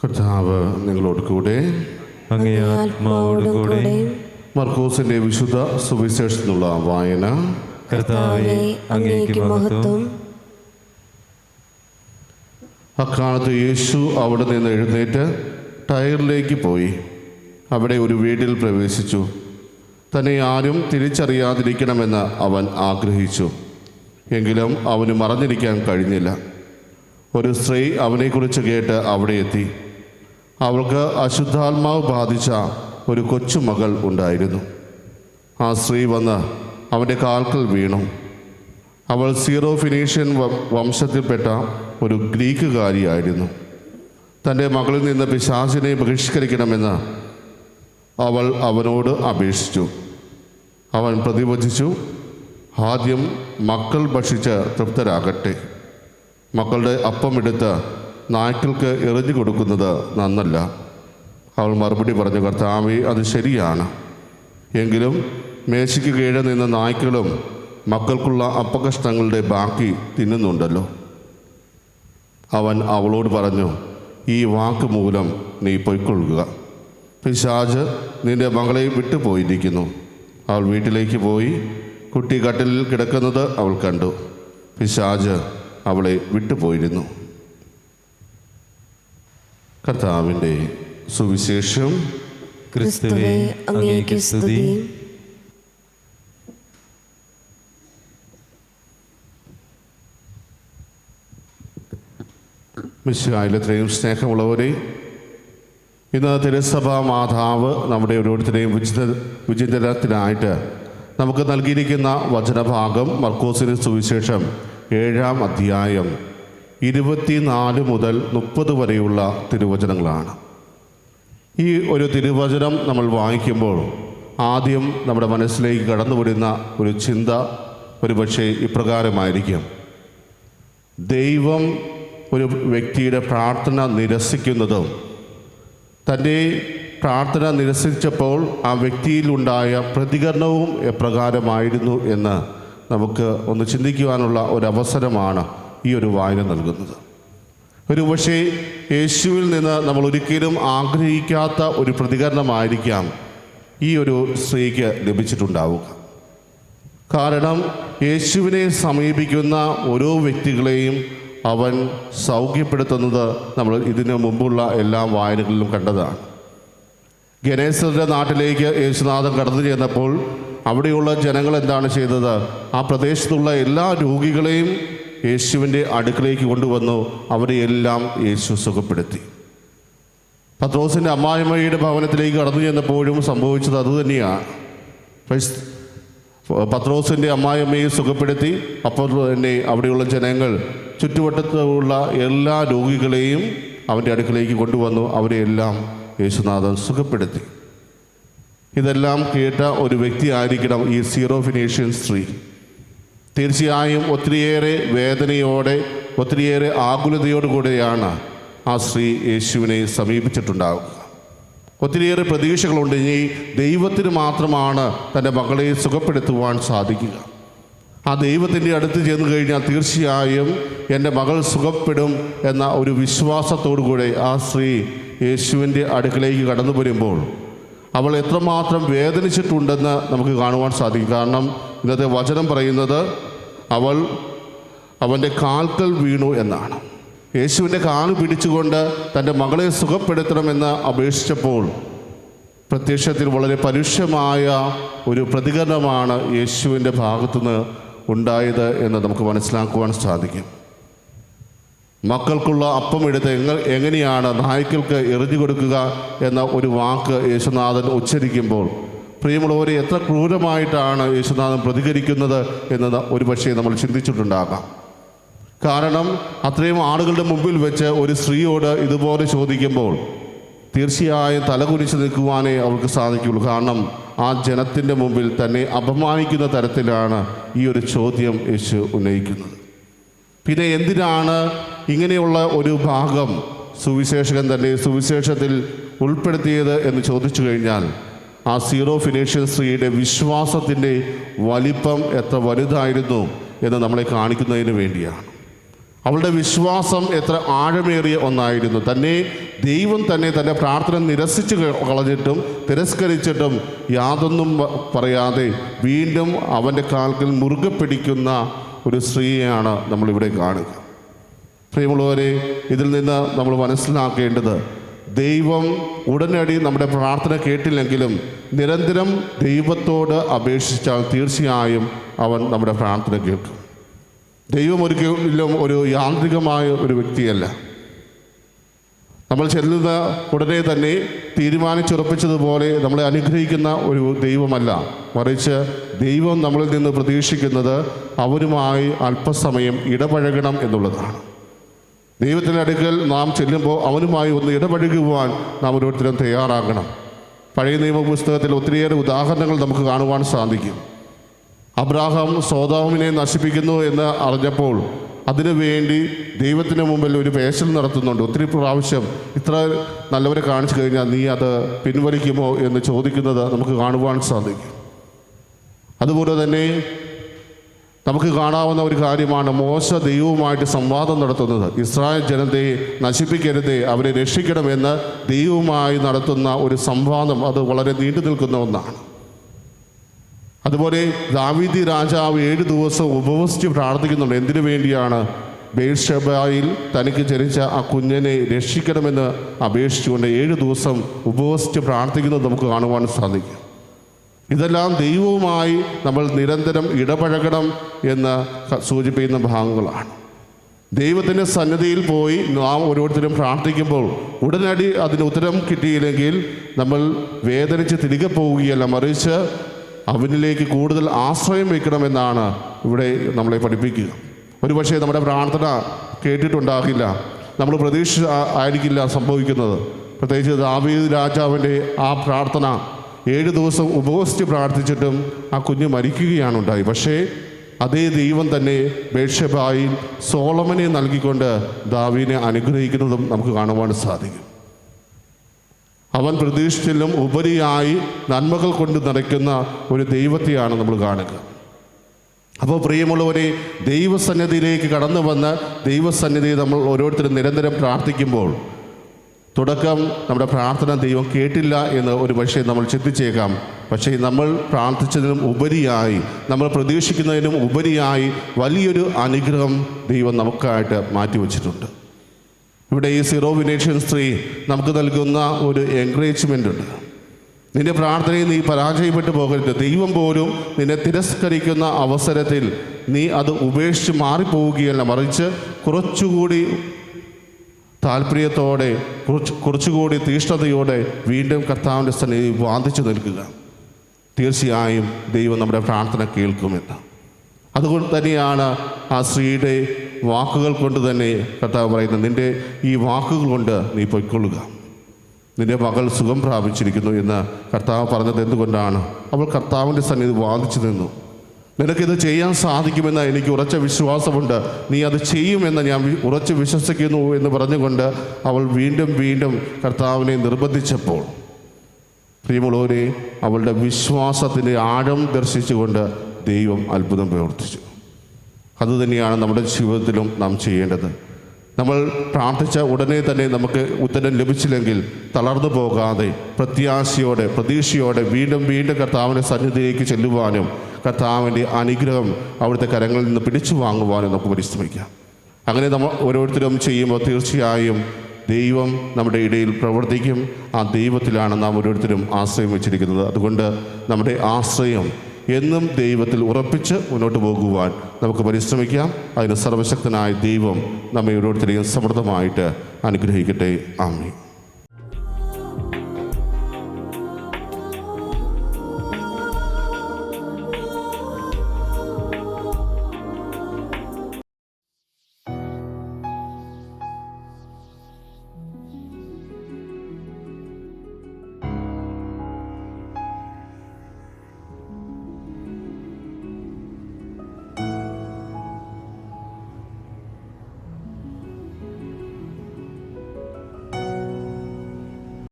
കർത്താവ് നിങ്ങളോട് കൂടെ. അങ്ങേ ആത്മാവോടുകൂടെ. മർക്കോസിന്റെ വിശുദ്ധ സുവിശേഷത്തിനുള്ള വായന. കർത്താവേ, അങ്ങേക്ക് മഹത്വം. അക്കാലത്ത് യേശു അവിടെ നിന്ന് എഴുന്നേറ്റ് ടയറിലേക്ക് പോയി. അവിടെ ഒരു വീട്ടിൽ പ്രവേശിച്ചു. തന്നെ ആരും തിരിച്ചറിയാതിരിക്കണമെന്ന് അവൻ ആഗ്രഹിച്ചു. എങ്കിലും അവന് മറഞ്ഞിരിക്കാൻ കഴിഞ്ഞില്ല. ഒരു സ്ത്രീ അവനെക്കുറിച്ച് കേട്ട് അവിടെ എത്തി. അവൾക്ക് അശുദ്ധാത്മാവ് ബാധിച്ച ഒരു കൊച്ചുമകൾ ഉണ്ടായിരുന്നു. ആ സ്ത്രീ വന്ന് അവൻ്റെ കാൽക്കൽ വീണു. അവൾ സീറോ ഫിനീഷ്യൻ വംശത്തിൽപ്പെട്ട ഒരു ഗ്രീക്കുകാരിയായിരുന്നു. തൻ്റെ മകളിൽ നിന്ന് പിശാചിനെ ബഹിഷ്കരിക്കണമെന്ന് അവൾ അവനോട് അപേക്ഷിച്ചു. അവൻ പ്രതിവചിച്ചു, ആദ്യം മക്കൾ ഭക്ഷിച്ച് തൃപ്തരാകട്ടെ. മക്കളുടെ അപ്പം എടുത്ത് നായ്ക്കൾക്ക് എറിഞ്ഞു കൊടുക്കുന്നത് നന്നല്ല. അവൾ മറുപടി പറഞ്ഞു, കർത്താവേ, അത് ശരിയാണ്. എങ്കിലും മേശയ്ക്ക് കീഴെ നിന്ന് നായ്ക്കളും മക്കൾക്കുള്ള അപ്പകഷ്ണങ്ങളുടെ ബാക്കി തിന്നുന്നുണ്ടല്ലോ. അവൻ അവളോട് പറഞ്ഞു, ഈ വാക്ക് മൂലം നീ പൊയ്ക്കൊള്ളുക. പിശാച് നിന്റെ മകളെ വിട്ടുപോയിരിക്കുന്നു. അവൾ വീട്ടിലേക്ക് പോയി. കുട്ടി കട്ടിലിൽ കിടക്കുന്നത് അവൾ കണ്ടു. പിശാച് അവളെ വിട്ടുപോയിരുന്നു. കർത്താവിൻ്റെ സുവിശേഷം. ക്രിസ്തുവേ, അങ്ങേക്ക് സ്തുതി. മിശിഹായിലെത്രയും സ്നേഹമുള്ളവരെ, ഇന്ന് തിരുസഭാ മാതാവ് നമ്മുടെ ഓരോരുത്തരെയും വിചിന്തനത്തിനായിട്ട് നമുക്ക് നൽകിയിരിക്കുന്ന വചനഭാഗം മർക്കോസിന്റെ സുവിശേഷം 7-ാം അധ്യായം 24 മുതൽ 30 വരെയുള്ള തിരുവചനങ്ങളാണ്. ഈ ഒരു തിരുവചനം നമ്മൾ വായിക്കുമ്പോൾ ആദ്യം നമ്മുടെ മനസ്സിലേക്ക് കടന്നു വരുന്ന ഒരു ചിന്ത ഒരുപക്ഷെ ഇപ്രകാരമായിരിക്കും: ദൈവം ഒരു വ്യക്തിയുടെ പ്രാർത്ഥന നിരസിക്കുന്നതും തൻ്റെ പ്രാർത്ഥന നിരസിച്ചപ്പോൾ ആ വ്യക്തിയിലുണ്ടായ പ്രതികരണവും എപ്രകാരമായിരുന്നു എന്ന് നമുക്ക് ഒന്ന് ചിന്തിക്കുവാനുള്ള ഒരവസരമാണ് ഈ ഒരു വായന നൽകുന്നത്. ഒരു പക്ഷേ യേശുവിൽ നിന്ന് നമ്മൾ ഒരിക്കലും ആഗ്രഹിക്കാത്ത ഒരു പ്രതികരണമായിരിക്കാം ഈ ഒരു സ്ത്രീക്ക് ലഭിച്ചിട്ടുണ്ടാവുക. കാരണം യേശുവിനെ സമീപിക്കുന്ന ഓരോ വ്യക്തികളെയും അവൻ സൗഖ്യപ്പെടുത്തുന്നത് നമ്മൾ ഇതിനു മുമ്പുള്ള എല്ലാ വായനകളിലും കണ്ടതാണ്. ഗനേസരുടെ നാട്ടിലേക്ക് യേശുനാഥൻ കടന്നു ചെന്നപ്പോൾ അവിടെയുള്ള ജനങ്ങൾ എന്താണ് ചെയ്തത്? ആ പ്രദേശത്തുള്ള എല്ലാ രോഗികളെയും യേശുവിൻ്റെ അടുക്കിലേക്ക് കൊണ്ടുവന്നു. അവരെ എല്ലാം യേശു സുഖപ്പെടുത്തി. പത്രോസിൻ്റെ അമ്മായിമ്മയുടെ ഭവനത്തിലേക്ക് കടന്നു ചെന്നപ്പോഴും സംഭവിച്ചത് അതുതന്നെയാണ്. പത്രോസിൻ്റെ അമ്മായിമ്മയെ സുഖപ്പെടുത്തി. അപ്പോൾ തന്നെ അവിടെയുള്ള ജനങ്ങൾ ചുറ്റുവട്ടത്തുള്ള എല്ലാ രോഗികളെയും അവൻ്റെ അടുക്കിലേക്ക് കൊണ്ടുവന്നു. അവരെയെല്ലാം യേശുനാഥൻ സുഖപ്പെടുത്തി. ഇതെല്ലാം കേട്ട ഒരു വ്യക്തി ആയിരിക്കണം ഈ സീറോ ഫിനീഷ്യൻ സ്ത്രീ. തീർച്ചയായും ഒത്തിരിയേറെ വേദനയോടെ, ഒത്തിരിയേറെ ആകുലതയോടുകൂടെയാണ് ആ സ്ത്രീ യേശുവിനെ സമീപിച്ചിട്ടുണ്ടാവുക. ഒത്തിരിയേറെ പ്രതീക്ഷകളുണ്ട്. ഇനി ദൈവത്തിന് മാത്രമാണ് തൻ്റെ മകളെ സുഖപ്പെടുത്തുവാൻ സാധിക്കുക. ആ ദൈവത്തിൻ്റെ അടുത്ത് ചെന്ന് കഴിഞ്ഞാൽ തീർച്ചയായും എൻ്റെ മകൾ സുഖപ്പെടും എന്ന ഒരു വിശ്വാസത്തോടുകൂടെ ആ സ്ത്രീ യേശുവിൻ്റെ അടുക്കിലേക്ക് കടന്നു വരുമ്പോൾ അവൾ എത്രമാത്രം വേദനിച്ചിട്ടുണ്ടെന്ന് നമുക്ക് കാണുവാൻ സാധിക്കും. കാരണം ഇന്നത്തെ വചനം പറയുന്നത് അവൻ്റെ കാൽക്കൽ വീണു എന്നാണ്. യേശുവിൻ്റെ കാല് പിടിച്ചുകൊണ്ട് തൻ്റെ മകളെ സുഖപ്പെടുത്തണമെന്ന് അപേക്ഷിച്ചപ്പോൾ പ്രത്യക്ഷത്തിൽ വളരെ പരുഷമായ ഒരു പ്രതികരണമാണ് യേശുവിൻ്റെ ഭാഗത്തുനിന്ന് ഉണ്ടായത് എന്ന് നമുക്ക് മനസ്സിലാക്കുവാൻ സാധിക്കും. മക്കൾക്കുള്ള അപ്പം എടുത്ത് എങ്ങനെയാണ് നായ്ക്കൾക്ക് എറിഞ്ഞു കൊടുക്കുക എന്ന ഒരു വാക്ക് യേശുനാഥൻ ഉച്ചരിക്കുമ്പോൾ, പ്രിയമുള്ളവരെ, എത്ര ക്രൂരമായിട്ടാണ് യേശുനാഥൻ പ്രതികരിക്കുന്നത് എന്ന് ഒരുപക്ഷെ നമ്മൾ ചിന്തിച്ചിട്ടുണ്ടാകാം. കാരണം അത്രയും ആളുകളുടെ മുമ്പിൽ വെച്ച് ഒരു സ്ത്രീയോട് ഇതുപോലെ ചോദിക്കുമ്പോൾ തീർച്ചയായും തലകുനിച്ച് നിൽക്കുവാനേ അവൾക്ക് സാധിക്കുള്ളൂ. കാരണം ആ ജനത്തിൻ്റെ മുമ്പിൽ തന്നെ അപമാനിക്കുന്ന തരത്തിലാണ് ഈ ഒരു ചോദ്യം യേശു ഉന്നയിക്കുന്നത്. പിന്നെ എന്തിനാണ് ഇങ്ങനെയുള്ള ഒരു ഭാഗം സുവിശേഷകൻ തന്നെ സുവിശേഷത്തിൽ ഉൾപ്പെടുത്തിയത് എന്ന് ചോദിച്ചു കഴിഞ്ഞാൽ, ആ സീറോ ഫിനീഷ്യൻ സ്ത്രീയുടെ വിശ്വാസത്തിൻ്റെ വലിപ്പം എത്ര വലുതായിരുന്നു എന്ന് നമ്മളെ കാണിക്കുന്നതിന് വേണ്ടിയാണ്. അവളുടെ വിശ്വാസം എത്ര ആഴമേറിയ ഒന്നായിരുന്നു. തന്നെ ദൈവം തന്നെ തൻ്റെ പ്രാർത്ഥന നിരസിച്ച് കളഞ്ഞിട്ടും തിരസ്കരിച്ചിട്ടും യാതൊന്നും പറയാതെ വീണ്ടും അവൻ്റെ കാൽക്കൽ മുറുകെ പിടിക്കുന്ന ഒരു സ്ത്രീയെയാണ് നമ്മളിവിടെ കാണുക. പ്രിയമുള്ളവരെ, ഇതിൽ നിന്ന് നമ്മൾ മനസ്സിലാക്കേണ്ടത്, ദൈവം ഉടനടി നമ്മുടെ പ്രാർത്ഥന കേട്ടില്ലെങ്കിലും നിരന്തരം ദൈവത്തോട് അപേക്ഷിച്ചാൽ തീർച്ചയായും അവൻ നമ്മുടെ പ്രാർത്ഥന കേൾക്കും. ദൈവം ഒരിക്കലും ഒരു യാന്ത്രികമായ ഒരു വ്യക്തിയല്ല. നമ്മൾ ചെല്ലുന്ന ഉടനെ തന്നെ തീരുമാനിച്ചുറപ്പിച്ചതുപോലെ നമ്മളെ അനുഗ്രഹിക്കുന്ന ഒരു ദൈവമല്ല, മറിച്ച് ദൈവം നമ്മളിൽ നിന്ന് പ്രതീക്ഷിക്കുന്നത് അവരുമായി അല്പസമയം ഇടപഴകണം എന്നുള്ളതാണ്. ദൈവത്തിൻ്റെ അടുക്കൽ നാം ചെല്ലുമ്പോൾ അവനുമായി ഒന്ന് ഇടപഴകുവാൻ നാം ഓരോരുത്തരും തയ്യാറാകണം. പഴയ നിയമ പുസ്തകത്തിൽ ഒത്തിരിയേറെ ഉദാഹരണങ്ങൾ നമുക്ക് കാണുവാൻ സാധിക്കും. അബ്രാഹാം സോദോമിനെ നശിപ്പിക്കുന്നു എന്ന് അറിഞ്ഞപ്പോൾ അതിനുവേണ്ടി ദൈവത്തിന് മുമ്പിൽ ഒരു പേശൽ നടത്തുന്നുണ്ട്. ഒത്തിരി പ്രാവശ്യം ഇത്ര നല്ലവരെ കാണിച്ചു കഴിഞ്ഞാൽ നീ അത് പിൻവലിക്കുമോ എന്ന് ചോദിക്കുന്നത് നമുക്ക് കാണുവാൻ സാധിക്കും. അതുപോലെ തന്നെ നമുക്ക് കാണാവുന്ന ഒരു കാര്യമാണ് മോശ ദൈവവുമായിട്ട് സംവാദം നടത്തുന്നത്. ഇസ്രായേൽ ജനതയെ നശിപ്പിക്കരുതേ, അവരെ രക്ഷിക്കണമെന്ന് ദൈവവുമായി നടത്തുന്ന ഒരു സംവാദം. അത് വളരെ നീണ്ടു നിൽക്കുന്ന ഒന്നാണ്. അതുപോലെ ദാവീദ് രാജാവ് 7 ദിവസം ഉപവസിച്ച് പ്രാർത്ഥിക്കുന്നുണ്ട്. എന്തിനു വേണ്ടിയാണ്? ബേർഷെബയിൽ തനിക്ക് ജനിച്ച ആ കുഞ്ഞിനെ രക്ഷിക്കണമെന്ന് അപേക്ഷിച്ചുകൊണ്ട് 7 ദിവസം ഉപവസിച്ച് പ്രാർത്ഥിക്കുന്നത് നമുക്ക് കാണുവാൻ സാധിക്കും. ഇതെല്ലാം ദൈവവുമായി നമ്മൾ നിരന്തരം ഇടപഴകണം എന്ന് സൂചിപ്പിക്കുന്ന ഭാഗങ്ങളാണ്. ദൈവത്തിൻ്റെ സന്നിധിയിൽ പോയി നാം ഓരോരുത്തരും പ്രാർത്ഥിക്കുമ്പോൾ ഉടനടി അതിന് ഉത്തരം കിട്ടിയില്ലെങ്കിൽ നമ്മൾ വേദനിച്ച് തിരികെ പോവുകയല്ല, മറിച്ച് അവനിലേക്ക് കൂടുതൽ ആശ്രയം വയ്ക്കണമെന്നാണ് ഇവിടെ നമ്മളെ പഠിപ്പിക്കുക. ഒരുപക്ഷെ നമ്മുടെ പ്രാർത്ഥന കേട്ടിട്ടുണ്ടാകില്ല, നമ്മൾ പ്രതീക്ഷ ആയിരിക്കില്ല സംഭവിക്കുന്നത്. പ്രത്യേകിച്ച് ദാവീദ് രാജാവിൻ്റെ ആ പ്രാർത്ഥന 7 ദിവസം ഉപവസിച്ച് പ്രാർത്ഥിച്ചിട്ടും ആ കുഞ്ഞ് മരിക്കുകയാണ് ഉണ്ടായി. പക്ഷേ അതേ ദൈവം തന്നെ ബേർഷെബയിൽ സോളമനെ നൽകിക്കൊണ്ട് ദാവീദിനെ അനുഗ്രഹിക്കുന്നതും നമുക്ക് കാണുവാൻ സാധിക്കും. അവൻ പ്രതീക്ഷിച്ചിലും ഉപരിയായി നന്മകൾ കൊണ്ട് നിറയ്ക്കുന്ന ഒരു ദൈവത്തെയാണ് നമ്മൾ കാണുക. അപ്പോൾ പ്രിയമുള്ളവരെ, ദൈവസന്നിധിയിലേക്ക് കടന്നു വന്ന് ദൈവസന്നിധിയിൽ നമ്മൾ ഓരോരുത്തരും നിരന്തരം പ്രാർത്ഥിക്കുമ്പോൾ തുടക്കം നമ്മുടെ പ്രാർത്ഥന ദൈവം കേട്ടില്ല എന്ന് ഒരു പക്ഷേ നമ്മൾ ചിന്തിച്ചേക്കാം. പക്ഷേ നമ്മൾ പ്രാർത്ഥിച്ചതിനും ഉപരിയായി, നമ്മൾ പ്രതീക്ഷിക്കുന്നതിനും ഉപരിയായി വലിയൊരു അനുഗ്രഹം ദൈവം നമുക്കായിട്ട് മാറ്റിവെച്ചിട്ടുണ്ട്. ഇവിടെ ഈ സീറോ വിനേഷ്യൻ സ്ത്രീ നമുക്ക് നൽകുന്ന ഒരു എൻകറേജ്മെൻ്റ് ഉണ്ട്. നിന്റെ പ്രാർത്ഥനയിൽ നീ പരാജയപ്പെട്ടു പോകരുത്. ദൈവം പോലും നിന്നെ തിരസ്കരിക്കുന്ന അവസരത്തിൽ നീ അത് ഉപേക്ഷിച്ച് മാറിപ്പോവുകയല്ല, മറിച്ച് കുറച്ചുകൂടി താല്പര്യത്തോടെ, കുറച്ചുകൂടി തീഷ്ണതയോടെ വീണ്ടും കർത്താവിൻ്റെ സന്നിധി വാദിച്ചു നിൽക്കുക. തീർച്ചയായും ദൈവം നമ്മുടെ പ്രാർത്ഥന കേൾക്കുമെന്ന്. അതുകൊണ്ട് തന്നെയാണ് ആ സ്ത്രീയുടെ വാക്കുകൾ കൊണ്ട് തന്നെ കർത്താവ് പറയുന്നത്, നിൻ്റെ ഈ വാക്കുകൾ കൊണ്ട് നീ പൊയ്ക്കൊള്ളുക, നിൻ്റെ മകൾ സുഖം പ്രാപിച്ചിരിക്കുന്നു എന്ന് കർത്താവ് പറഞ്ഞത് എന്തുകൊണ്ടാണ്? അവൾ കർത്താവിൻ്റെ സന്നിധി വാദിച്ചു നിന്നു. നിനക്കിത് ചെയ്യാൻ സാധിക്കുമെന്ന് എനിക്ക് ഉറച്ച വിശ്വാസമുണ്ട്, നീ അത് ചെയ്യുമെന്ന് ഞാൻ ഉറച്ച് വിശ്വസിക്കുന്നു എന്ന് പറഞ്ഞുകൊണ്ട് അവൾ വീണ്ടും വീണ്ടും കർത്താവിനെ നിർബന്ധിച്ചപ്പോൾ, പ്രിയമുള്ളവരെ, അവളുടെ വിശ്വാസത്തിൻ്റെ ആഴം ദർശിച്ചുകൊണ്ട് ദൈവം അത്ഭുതം പ്രവർത്തിച്ചു. അതുതന്നെയാണ് നമ്മുടെ ജീവിതത്തിലും നാം ചെയ്യേണ്ടത്. നമ്മൾ പ്രാർത്ഥിച്ച ഉടനെ തന്നെ നമുക്ക് ഉത്തരം ലഭിച്ചില്ലെങ്കിൽ തളർന്നു പോകാതെ പ്രത്യാശയോടെ, പ്രതീക്ഷയോടെ വീണ്ടും വീണ്ടും കർത്താവിൻ്റെ സന്നിധിയിലേക്ക് ചെല്ലുവാനും കർത്താവിൻ്റെ അനുഗ്രഹം അവിടുത്തെ കരങ്ങളിൽ നിന്ന് പിടിച്ചു വാങ്ങുവാനും നമുക്ക് പരിശ്രമിക്കാം. അങ്ങനെ നമ്മൾ ഓരോരുത്തരും ചെയ്യുമ്പോൾ തീർച്ചയായും ദൈവം നമ്മുടെ ഇടയിൽ പ്രവർത്തിക്കും. ആ ദൈവത്തിലാണ് നാം ഓരോരുത്തരും ആശ്രയം വെച്ചിരിക്കുന്നത്. അതുകൊണ്ട് നമ്മുടെ ആശ്രയം എന്നും ദൈവത്തിൽ ഉറപ്പിച്ച് മുന്നോട്ട് പോകുവാൻ നമുക്ക് പരിശ്രമിക്കാം. അതിന് സർവശക്തനായ ദൈവം നമ്മെ ഓരോരുത്തരെയും സമൃദ്ധമായിട്ട് അനുഗ്രഹിക്കട്ടെ. ആമേൻ.